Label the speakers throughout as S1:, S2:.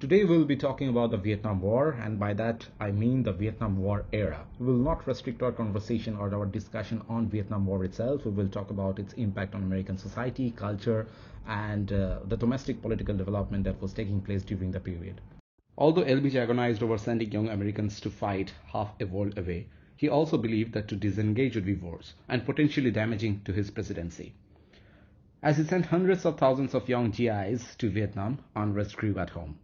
S1: Today we'll be talking about the Vietnam War, and by that I mean the Vietnam War era. We will not restrict our conversation or our discussion on Vietnam War itself. We will talk about its impact on American society, culture, and the domestic political development that was taking place during the period. Although LBJ agonized over sending young Americans to fight half a world away, he also believed that to disengage would be worse and potentially damaging to his presidency. As he sent hundreds of thousands of young GIs to Vietnam, unrest grew at home.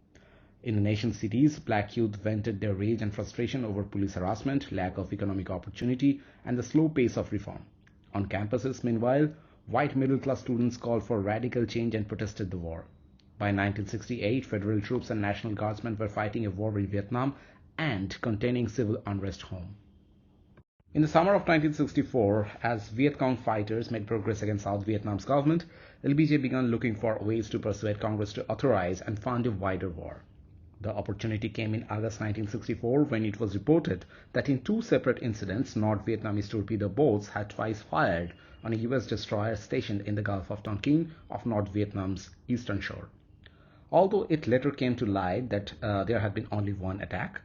S1: In the nation's cities, black youth vented their rage and frustration over police harassment, lack of economic opportunity, and the slow pace of reform. On campuses, meanwhile, white middle-class students called for radical change and protested the war. By 1968, federal troops and National Guardsmen were fighting a war in Vietnam and containing civil unrest home. In the summer of 1964, as Viet Cong fighters made progress against South Vietnam's government, LBJ began looking for ways to persuade Congress to authorize and fund a wider war. The opportunity came in August 1964 when it was reported that in two separate incidents, North Vietnamese torpedo boats had twice fired on a US destroyer stationed in the Gulf of Tonkin off North Vietnam's eastern shore. Although it later came to light that there had been only one attack,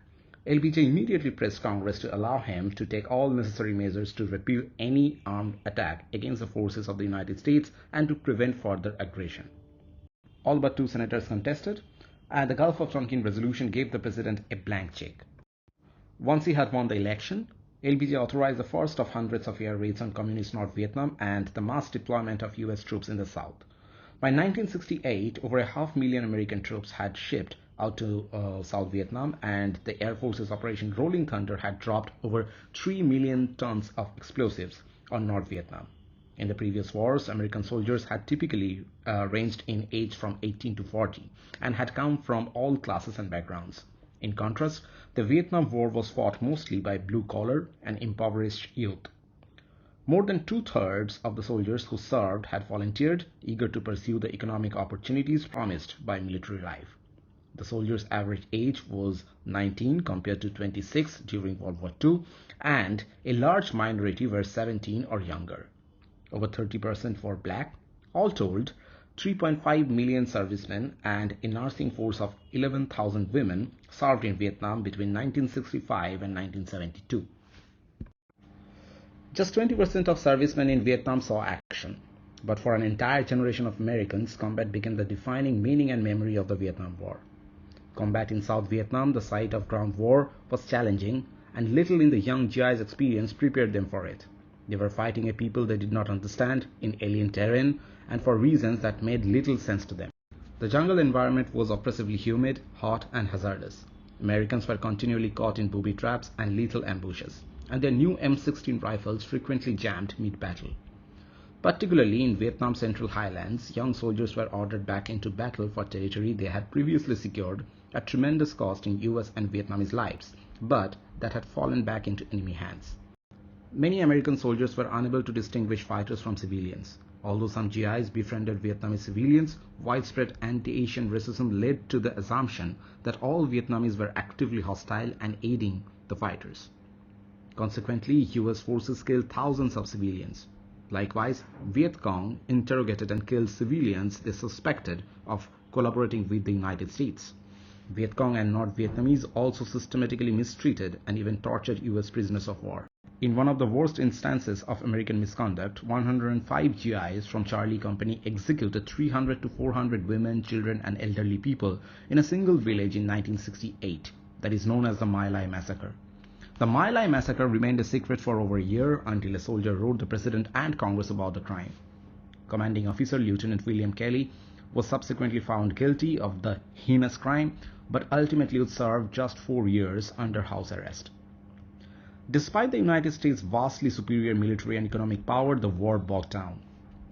S1: LBJ immediately pressed Congress to allow him to take all necessary measures to repel any armed attack against the forces of the United States and to prevent further aggression. All but two senators contested, and the Gulf of Tonkin resolution gave the president a blank check. Once he had won the election, LBJ authorized the first of hundreds of air raids on communist North Vietnam and the mass deployment of US troops in the south. By 1968, over 500,000 American troops had shipped out to South Vietnam, and the Air Force's Operation Rolling Thunder had dropped over 3 million tons of explosives on North Vietnam. In the previous wars, American soldiers had typically ranged in age from 18 to 40 and had come from all classes and backgrounds. In contrast, the Vietnam War was fought mostly by blue-collar and impoverished youth. More than two-thirds of the soldiers who served had volunteered, eager to pursue the economic opportunities promised by military life. The soldiers' average age was 19 compared to 26 during World War II, and a large minority were 17 or younger. Over 30% were black. All told, 3.5 million servicemen and a nursing force of 11,000 women served in Vietnam between 1965 and 1972. Just 20% of servicemen in Vietnam saw action, but for an entire generation of Americans, combat became the defining meaning and memory of the Vietnam War. Combat in South Vietnam, the site of ground war, was challenging, and little in the young GI's experience prepared them for it. They were fighting a people they did not understand, in alien terrain, and for reasons that made little sense to them. The jungle environment was oppressively humid, hot, and hazardous. Americans were continually caught in booby traps and lethal ambushes, and their new M16 rifles frequently jammed mid-battle. Particularly in Vietnam's central highlands, young soldiers were ordered back into battle for territory they had previously secured at tremendous cost in US and Vietnamese lives, but that had fallen back into enemy hands. Many American soldiers were unable to distinguish fighters from civilians. Although some GIs befriended Vietnamese civilians, widespread anti-Asian racism led to the assumption that all Vietnamese were actively hostile and aiding the fighters. Consequently, US forces killed thousands of civilians. Likewise, Viet Cong interrogated and killed civilians they suspected of collaborating with the United States. Viet Cong and North Vietnamese also systematically mistreated and even tortured US prisoners of war. In one of the worst instances of American misconduct, 105 GIs from Charlie Company executed 300 to 400 women, children, and elderly people in a single village in 1968 that is known as the My Lai Massacre. The My Lai Massacre remained a secret for over a year until a soldier wrote the President and Congress about the crime. Commanding officer Lieutenant William Kelly was subsequently found guilty of the heinous crime, but ultimately would serve just 4 years under house arrest. Despite the United States' vastly superior military and economic power, the war bogged down.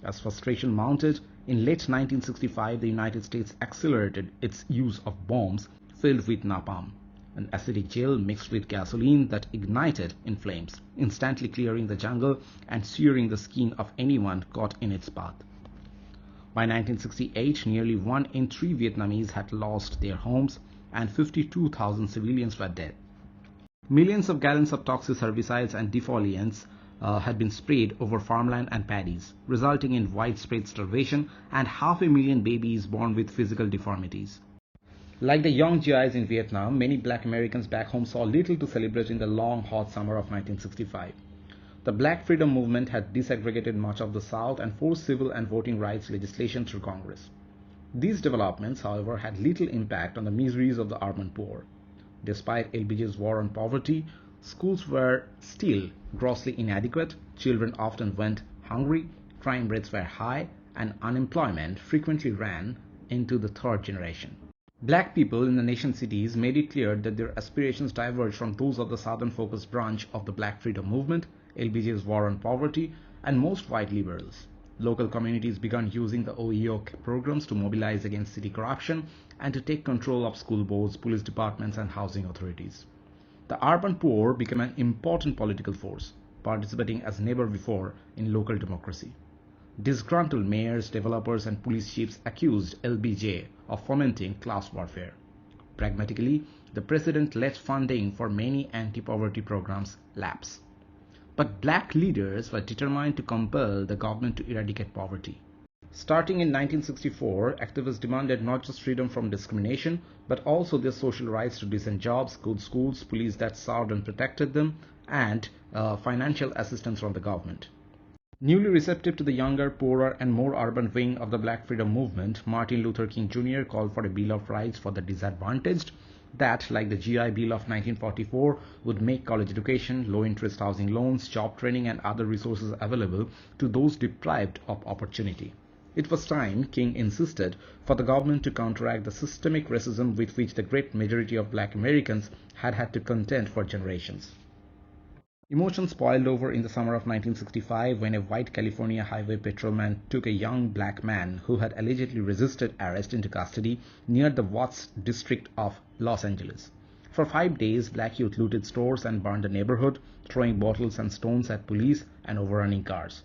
S1: As frustration mounted, in late 1965, the United States accelerated its use of bombs filled with napalm, an acidic gel mixed with gasoline that ignited in flames, instantly clearing the jungle and searing the skin of anyone caught in its path. By 1968, nearly 1 in 3 Vietnamese had lost their homes and 52,000 civilians were dead. Millions of gallons of toxic herbicides and defoliants had been sprayed over farmland and paddies, resulting in widespread starvation and 500,000 babies born with physical deformities. Like the young GIs in Vietnam, many black Americans back home saw little to celebrate in the long, hot summer of 1965. The Black Freedom Movement had desegregated much of the South and forced civil and voting rights legislation through Congress. These developments, however, had little impact on the miseries of the urban poor. Despite LBJ's war on poverty, schools were still grossly inadequate, children often went hungry, crime rates were high, and unemployment frequently ran into the third generation. Black people in the nation's cities made it clear that their aspirations diverged from those of the southern-focused branch of the Black Freedom Movement, LBJ's war on poverty, and most white liberals. Local communities began using the OEO programs to mobilize against city corruption and to take control of school boards, police departments, and housing authorities. The urban poor became an important political force, participating as never before in local democracy. Disgruntled mayors, developers, and police chiefs accused LBJ of fomenting class warfare. Pragmatically, the president let funding for many anti-poverty programs lapse. But black leaders were determined to compel the government to eradicate poverty. Starting in 1964, activists demanded not just freedom from discrimination, but also their social rights to decent jobs, good schools, police that served and protected them, and financial assistance from the government. Newly receptive to the younger, poorer, and more urban wing of the Black Freedom Movement, Martin Luther King Jr. called for a Bill of Rights for the disadvantaged that, like the GI Bill of 1944, would make college education, low-interest housing loans, job training, and other resources available to those deprived of opportunity. It was time, King insisted, for the government to counteract the systemic racism with which the great majority of black Americans had had to contend for generations. Emotions boiled over in the summer of 1965 when a white California highway patrolman took a young black man who had allegedly resisted arrest into custody near the Watts district of Los Angeles. For 5 days, black youth looted stores and burned the neighborhood, throwing bottles and stones at police and overrunning cars.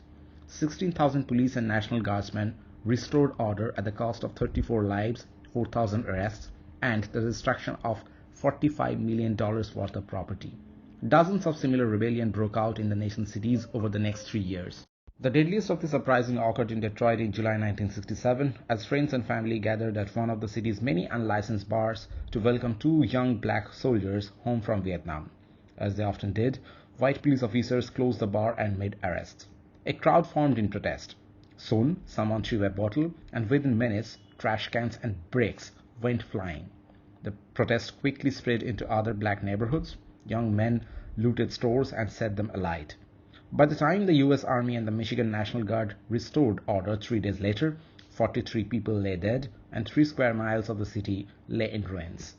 S1: 16,000 police and National Guardsmen restored order at the cost of 34 lives, 4,000 arrests, and the destruction of $45 million worth of property. Dozens of similar rebellions broke out in the nation's cities over the next 3 years. The deadliest of this uprising occurred in Detroit in July 1967, as friends and family gathered at one of the city's many unlicensed bars to welcome 2 young black soldiers home from Vietnam. As they often did, white police officers closed the bar and made arrests. A crowd formed in protest. Soon, someone threw a bottle, and within minutes, trash cans and bricks went flying. The protest quickly spread into other black neighborhoods. Young men looted stores and set them alight. By the time the U.S. Army and the Michigan National Guard restored order 3 days later, 43 people lay dead and 3 square miles of the city lay in ruins.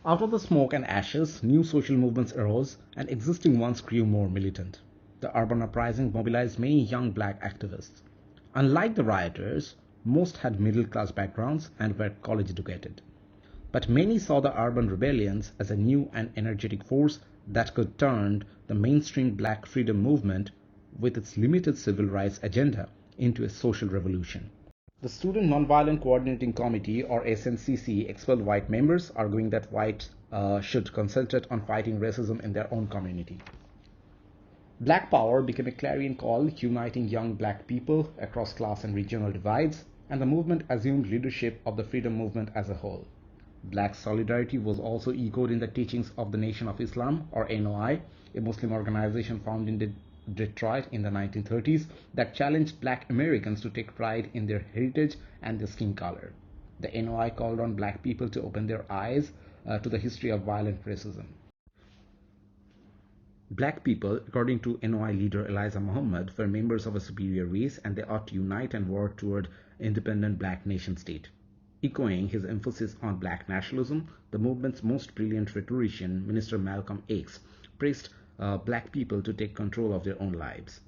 S1: Out of the smoke and ashes, new social movements arose and existing ones grew more militant. The urban uprising mobilized many young black activists. Unlike the rioters, most had middle-class backgrounds and were college educated. But many saw the urban rebellions as a new and energetic force that could turn the mainstream black freedom movement, with its limited civil rights agenda, into a social revolution. The Student Nonviolent Coordinating Committee, or SNCC, expelled white members, arguing that whites should concentrate on fighting racism in their own community. Black Power became a clarion call uniting young black people across class and regional divides, and the movement assumed leadership of the freedom movement as a whole. Black solidarity was also echoed in the teachings of the Nation of Islam, or NOI, a Muslim organization founded in Detroit in the 1930s that challenged black Americans to take pride in their heritage and their skin color. The NOI called on black people to open their eyes to the history of violent racism. Black people, according to NOI leader Elijah Muhammad, were members of a superior race and they ought to unite and work toward independent black nation state. Echoing his emphasis on black nationalism, the movement's most brilliant rhetorician, Minister Malcolm X, pressed black people to take control of their own lives.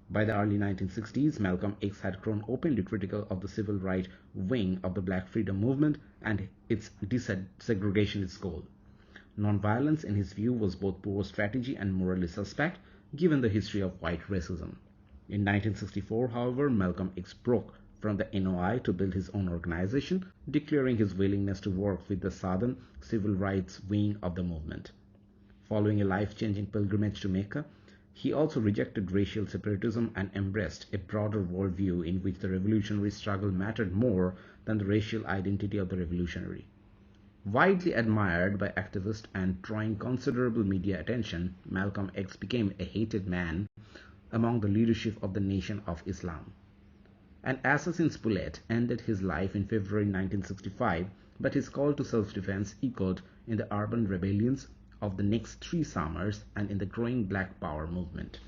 S1: By the early 1960s, Malcolm X had grown openly critical of the civil rights wing of the black freedom movement and its desegregationist goal. Nonviolence, in his view, was both poor strategy and morally suspect, given the history of white racism. In 1964, however, Malcolm X broke from the NOI to build his own organization, declaring his willingness to work with the Southern civil rights wing of the movement. Following a life-changing pilgrimage to Mecca, he also rejected racial separatism and embraced a broader worldview in which the revolutionary struggle mattered more than the racial identity of the revolutionary. Widely admired by activists and drawing considerable media attention, Malcolm X became a hated man among the leadership of the Nation of Islam. An assassin's bullet ended his life in February 1965, but his call to self-defense echoed in the urban rebellions of the next 3 summers and in the growing Black Power movement.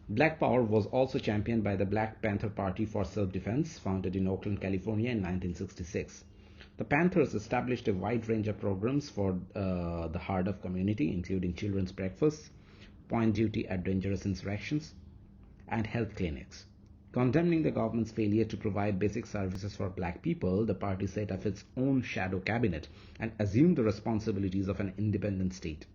S1: Black Power was also championed by the Black Panther Party for Self-Defense, founded in Oakland, California in 1966. The Panthers established a wide range of programs for the hard-up community, including children's breakfasts, point duty at dangerous insurrections, and health clinics. Condemning the government's failure to provide basic services for black people, the party set up its own shadow cabinet and assumed the responsibilities of an independent state.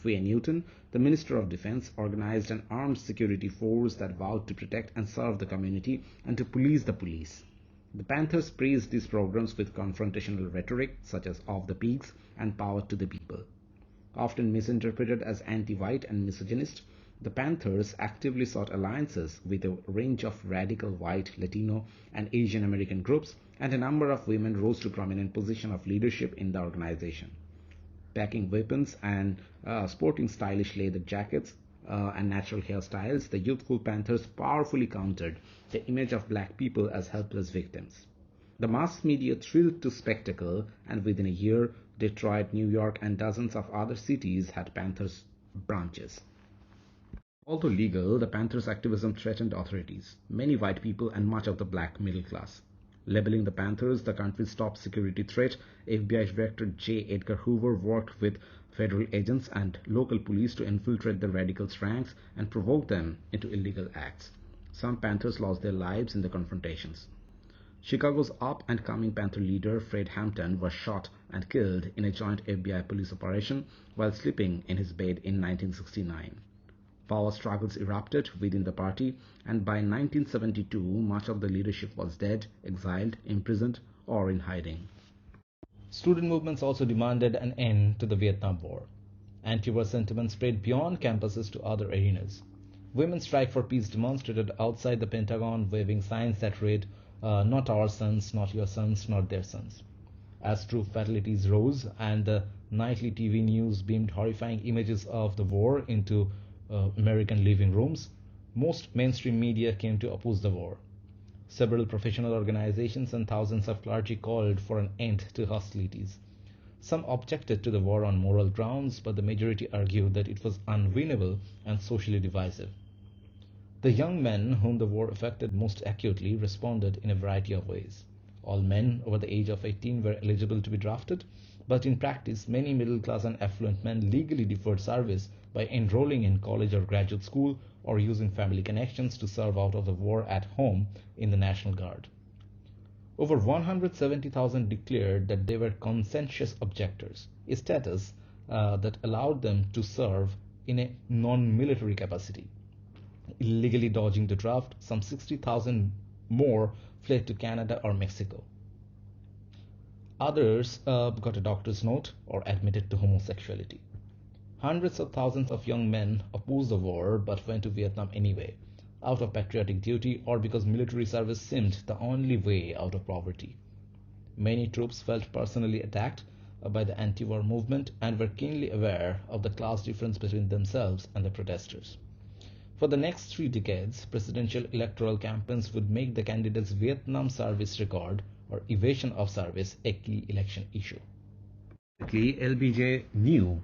S1: Huey Newton, the Minister of Defense, organized an armed security force that vowed to protect and serve the community and to police the police. The Panthers praised these programs with confrontational rhetoric such as "off the peaks" and "power to the people." Often misinterpreted as anti-white and misogynist, the Panthers actively sought alliances with a range of radical white, Latino, and Asian American groups, and a number of women rose to prominent positions of leadership in the organization. Packing weapons and sporting stylish leather jackets and natural hairstyles, the youthful Panthers powerfully countered the image of black people as helpless victims. The mass media thrilled to spectacle, and within a year, Detroit, New York, and dozens of other cities had Panthers branches. Although legal, the Panthers' activism threatened authorities, many white people, and much of the black middle class. Labeling the Panthers the country's top security threat, FBI Director J. Edgar Hoover worked with federal agents and local police to infiltrate the radicals' ranks and provoke them into illegal acts. Some Panthers lost their lives in the confrontations. Chicago's up-and-coming Panther leader Fred Hampton was shot and killed in a joint FBI police operation while sleeping in his bed in 1969. Power struggles erupted within the party, and by 1972, much of the leadership was dead, exiled, imprisoned, or in hiding. Student movements also demanded an end to the Vietnam War. Anti-war sentiment spread beyond campuses to other arenas. Women's Strike for Peace demonstrated outside the Pentagon, waving signs that read, "Not our sons, not your sons, not their sons." As troop fatalities rose and the nightly TV news beamed horrifying images of the war into American living rooms, most mainstream media came to oppose the war. Several professional organizations and thousands of clergy called for an end to hostilities. Some objected to the war on moral grounds, but the majority argued that it was unwinnable and socially divisive. The young men whom the war affected most acutely responded in a variety of ways. All men over the age of 18 were eligible to be drafted, but in practice, many middle-class and affluent men legally deferred service by enrolling in college or graduate school or using family connections to serve out of the war at home in the National Guard. Over 170,000 declared that they were conscientious objectors, a status that allowed them to serve in a non-military capacity. Illegally dodging the draft, some 60,000 more fled to Canada or Mexico. Others got a doctor's note or admitted to homosexuality. Hundreds of thousands of young men opposed the war but went to Vietnam anyway, out of patriotic duty or because military service seemed the only way out of poverty. Many troops felt personally attacked by the anti-war movement and were keenly aware of the class difference between themselves and the protesters. For the next 3 decades, presidential electoral campaigns would make the candidate's Vietnam service record or evasion of service a key election issue. LBJ knew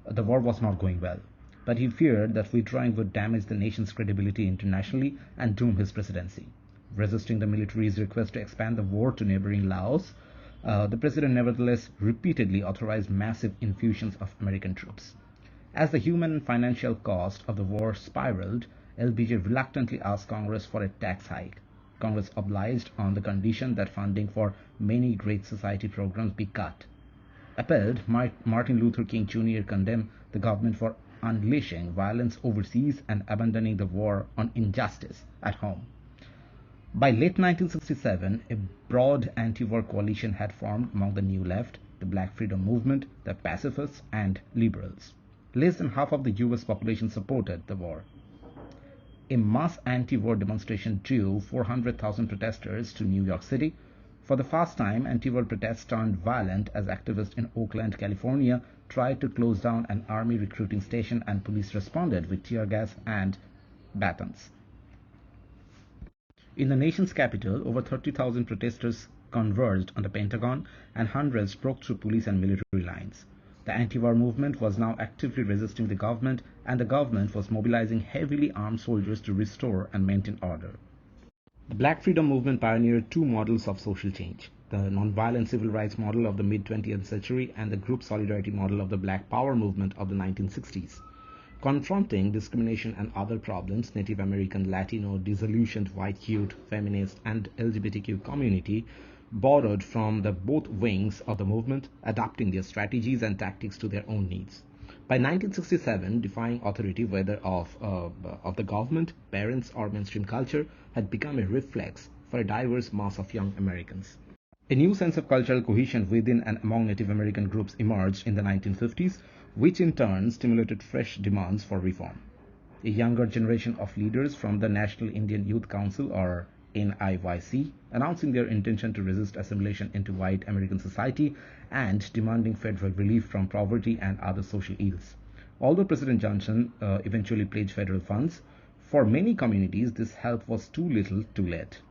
S1: the war was not going well, but he feared that withdrawing would damage the nation's credibility internationally and doom his presidency. Resisting the military's request to expand the war to neighboring Laos, the president nevertheless repeatedly authorized massive infusions of American troops. As the human and financial cost of the war spiraled, LBJ reluctantly asked Congress for a tax hike. Congress obliged on the condition that funding for many Great Society programs be cut. Appalled, Martin Luther King Jr. condemned the government for unleashing violence overseas and abandoning the war on injustice at home. By late 1967, a broad anti-war coalition had formed among the New Left, the Black Freedom Movement, the pacifists, and liberals. Less than half of the US population supported the war. A mass anti-war demonstration drew 400,000 protesters to New York City. For the first time, anti-war protests turned violent as activists in Oakland, California tried to close down an army recruiting station and police responded with tear gas and batons. In the nation's capital, over 30,000 protesters converged on the Pentagon and hundreds broke through police and military lines. The anti-war movement was now actively resisting the government, and the government was mobilizing heavily armed soldiers to restore and maintain order. The Black Freedom Movement pioneered two models of social change: the nonviolent civil rights model of the mid-20th century and the group solidarity model of the Black Power movement of the 1960s. Confronting discrimination and other problems, Native American, Latino, disillusioned white youth, feminist, and LGBTQ community borrowed from the both wings of the movement, adapting their strategies and tactics to their own needs. By 1967, defying authority, whether of the government, parents, or mainstream culture, had become a reflex for a diverse mass of young Americans. A new sense of cultural cohesion within and among Native American groups emerged in the 1950s, which in turn stimulated fresh demands for reform. A younger generation of leaders from the National Indian Youth Council, or NIYC, announcing their intention to resist assimilation into white American society and demanding federal relief from poverty and other social ills. Although President Johnson eventually pledged federal funds, for many communities this help was too little too late.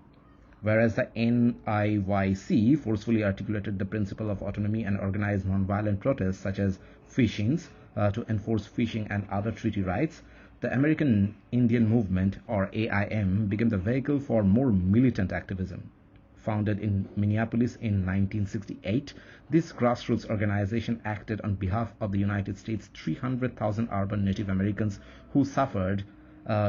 S1: Whereas the NIYC forcefully articulated the principle of autonomy and organized nonviolent protests such as fish-ins to enforce fishing and other treaty rights, the American Indian Movement, or AIM, became the vehicle for more militant activism. Founded in Minneapolis in 1968, this grassroots organization acted on behalf of the United States' 300,000 urban Native Americans who suffered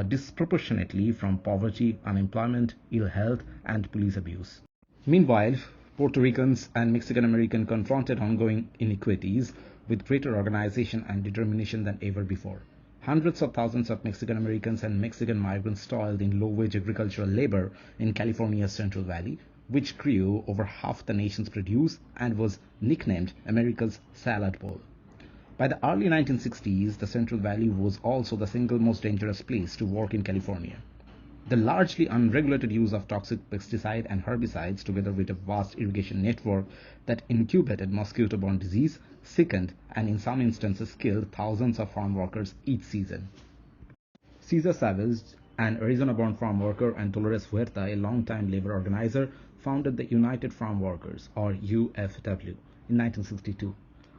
S1: disproportionately from poverty, unemployment, ill health, and police abuse. Meanwhile, Puerto Ricans and Mexican Americans confronted ongoing inequities with greater organization and determination than ever before. Hundreds of thousands of Mexican Americans and Mexican migrants toiled in low-wage agricultural labor in California's Central Valley, which grew over half the nation's produce and was nicknamed America's Salad Bowl. By the early 1960s, the Central Valley was also the single most dangerous place to work in California. The largely unregulated use of toxic pesticide and herbicides, together with a vast irrigation network that incubated mosquito-borne disease, sickened and in some instances killed thousands of farm workers each season. Cesar Chavez, an Arizona-born farm worker, and Dolores Huerta, a longtime labor organizer, founded the United Farm Workers, or UFW, in 1962.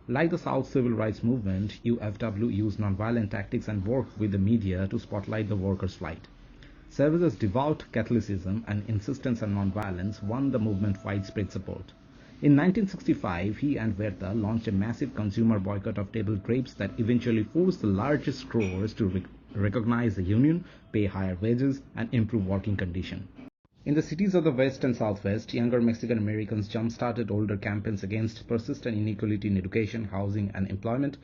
S1: Like the South Civil Rights Movement, UFW used nonviolent tactics and worked with the media to spotlight the workers' plight. Chavez's devout Catholicism and insistence on nonviolence won the movement widespread support. In 1965, he and Huerta launched a massive consumer boycott of table grapes that eventually forced the largest growers to recognize the union, pay higher wages, and improve working conditions. In the cities of the West and Southwest, younger Mexican Americans jump-started older campaigns against persistent inequality in education, housing, and employment,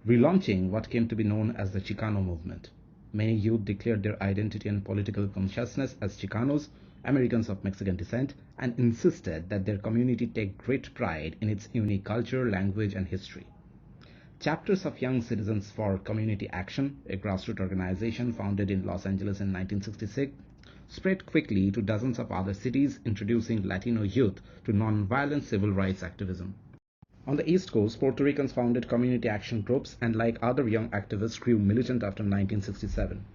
S1: relaunching what came to be known as the Chicano movement. Many youth declared their identity and political consciousness as Chicanos, Americans of Mexican descent, and insisted that their community take great pride in its unique culture, language, and history. Chapters of Young Citizens for Community Action, a grassroots organization founded in Los Angeles in 1966, spread quickly to dozens of other cities, introducing Latino youth to nonviolent civil rights activism. On the East Coast, Puerto Ricans founded community action groups and, like other young activists, grew militant after 1967.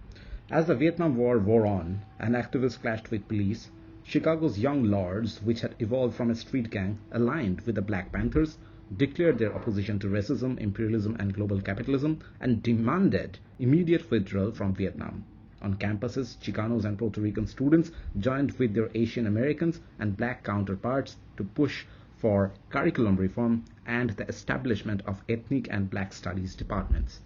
S1: As the Vietnam War wore on and activists clashed with police, Chicago's Young Lords, which had evolved from a street gang, aligned with the Black Panthers, declared their opposition to racism, imperialism, and global capitalism, and demanded immediate withdrawal from Vietnam. On campuses, Chicanos and Puerto Rican students joined with their Asian Americans and Black counterparts to push for curriculum reform and the establishment of ethnic and Black studies departments.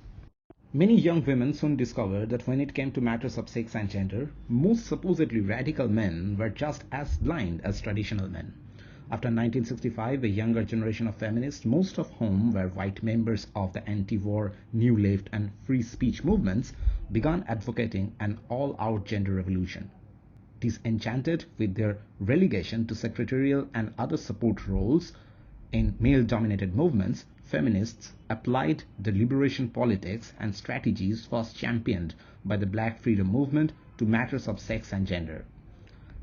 S1: Many young women soon discovered that when it came to matters of sex and gender, most supposedly radical men were just as blind as traditional men. After 1965, a younger generation of feminists, most of whom were white members of the anti-war, New Left, and free speech movements, began advocating an all-out gender revolution. Disenchanted with their relegation to secretarial and other support roles in male-dominated movements, feminists applied the liberation politics and strategies first championed by the Black Freedom Movement to matters of sex and gender.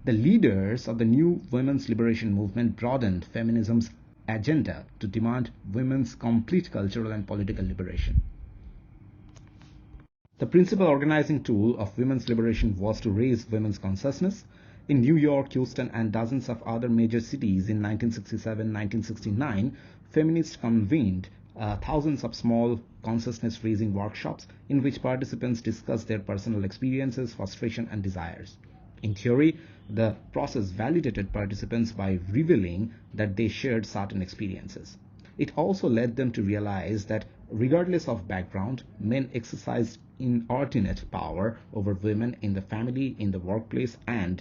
S1: The leaders of the new women's liberation movement broadened feminism's agenda to demand women's complete cultural and political liberation. The principal organizing tool of women's liberation was to raise women's consciousness. In New York, Houston, and dozens of other major cities in 1967-1969, feminists convened thousands of small consciousness-raising workshops in which participants discussed their personal experiences, frustration, and desires. In theory, the process validated participants by revealing that they shared certain experiences. It also led them to realize that regardless of background, men exercised inordinate power over women in the family, in the workplace, and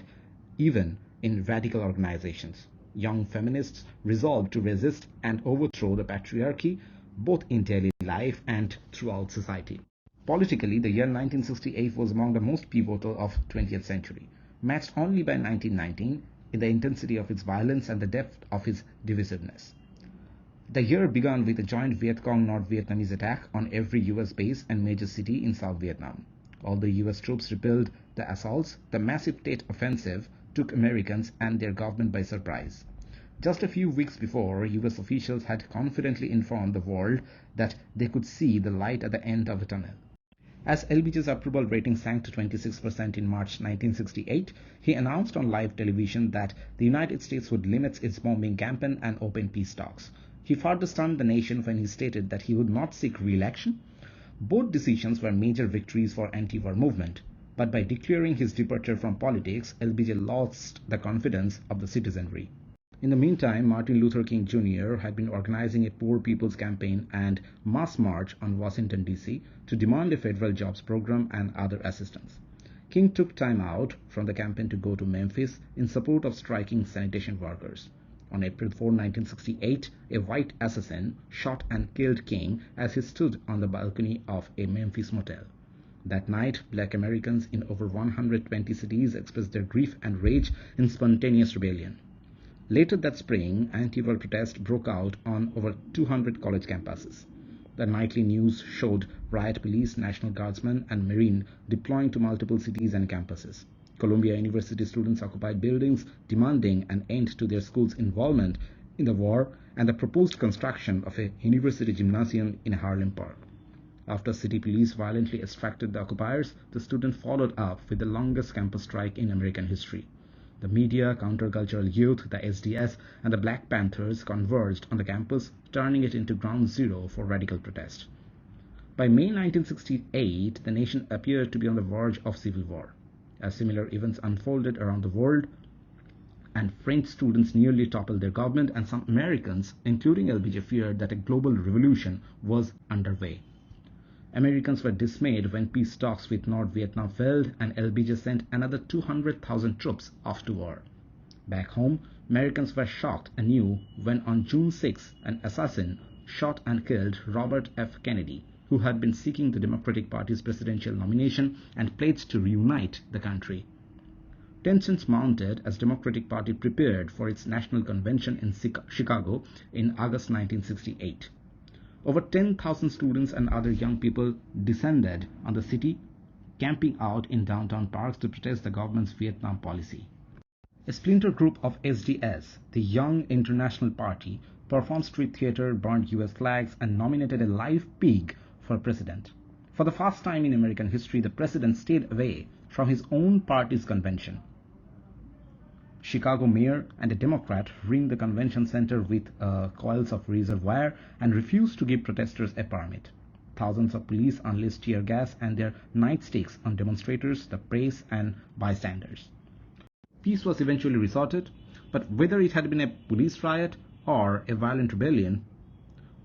S1: even in radical organizations. Young feminists resolved to resist and overthrow the patriarchy, both in daily life and throughout society. Politically, the year 1968 was among the most pivotal of 20th century, matched only by 1919 in the intensity of its violence and the depth of its divisiveness. The year began with a joint Viet Cong North Vietnamese attack on every US base and major city in South Vietnam. Although US troops repelled the assaults, the massive Tet Offensive took Americans and their government by surprise. Just a few weeks before, US officials had confidently informed the world that they could see the light at the end of the tunnel. As LBJ's approval rating sank to 26% in March 1968, he announced on live television that the United States would limit its bombing campaign and open peace talks. He further stunned the nation when he stated that he would not seek re-election. Both decisions were major victories for anti-war movement, but by declaring his departure from politics, LBJ lost the confidence of the citizenry. In the meantime, Martin Luther King Jr. had been organizing a Poor People's Campaign and mass march on Washington, D.C. to demand a federal jobs program and other assistance. King took time out from the campaign to go to Memphis in support of striking sanitation workers. On April 4, 1968, a white assassin shot and killed King as he stood on the balcony of a Memphis motel. That night, black Americans in over 120 cities expressed their grief and rage in spontaneous rebellion. Later that spring, anti-war protests broke out on over 200 college campuses. The nightly news showed riot police, National Guardsmen, and Marine deploying to multiple cities and campuses. Columbia University students occupied buildings demanding an end to their school's involvement in the war and the proposed construction of a university gymnasium in Harlem Park. After city police violently extracted the occupiers, the students followed up with the longest campus strike in American history. The media, countercultural youth, the SDS, and the Black Panthers converged on the campus, turning it into ground zero for radical protest. By May 1968, the nation appeared to be on the verge of civil war. As similar events unfolded around the world, and French students nearly toppled their government, and some Americans, including LBJ, feared that a global revolution was underway. Americans were dismayed when peace talks with North Vietnam failed and LBJ sent another 200,000 troops off to war. Back home, Americans were shocked anew when on June 6, an assassin shot and killed Robert F. Kennedy, who had been seeking the Democratic Party's presidential nomination and pledged to reunite the country. Tensions mounted as Democratic Party prepared for its national convention in Chicago in August 1968. Over 10,000 students and other young people descended on the city, camping out in downtown parks to protest the government's Vietnam policy. A splinter group of SDS, the Young International Party, performed street theater, burned US flags, and nominated a live pig for president. For the first time in American history, the president stayed away from his own party's convention. Chicago mayor and a Democrat ringed the convention center with coils of razor wire and refused to give protesters a permit. Thousands of police unleashed tear gas and their nightsticks on demonstrators, the press, and bystanders. Peace was eventually resorted, but whether it had been a police riot or a violent rebellion,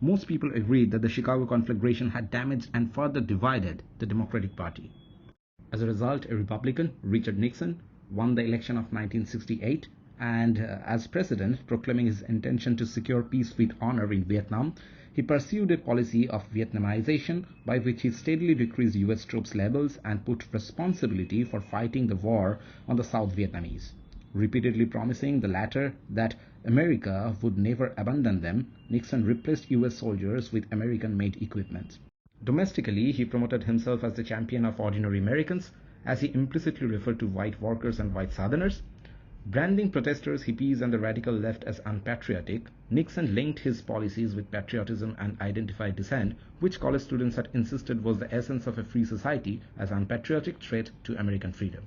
S1: most people agreed that the Chicago conflagration had damaged and further divided the Democratic Party. As a result, a Republican, Richard Nixon, won the election of 1968 and as president, proclaiming his intention to secure peace with honor in Vietnam, he pursued a policy of Vietnamization by which he steadily decreased US troops levels and put responsibility for fighting the war on the South Vietnamese. Repeatedly promising the latter that America would never abandon them, Nixon replaced US soldiers with American-made equipment. Domestically, he promoted himself as the champion of ordinary Americans, as he implicitly referred to white workers and white Southerners. Branding protesters, hippies, and the radical left as unpatriotic, Nixon linked his policies with patriotism and identified dissent, which college students had insisted was the essence of a free society, as unpatriotic threat to American freedom.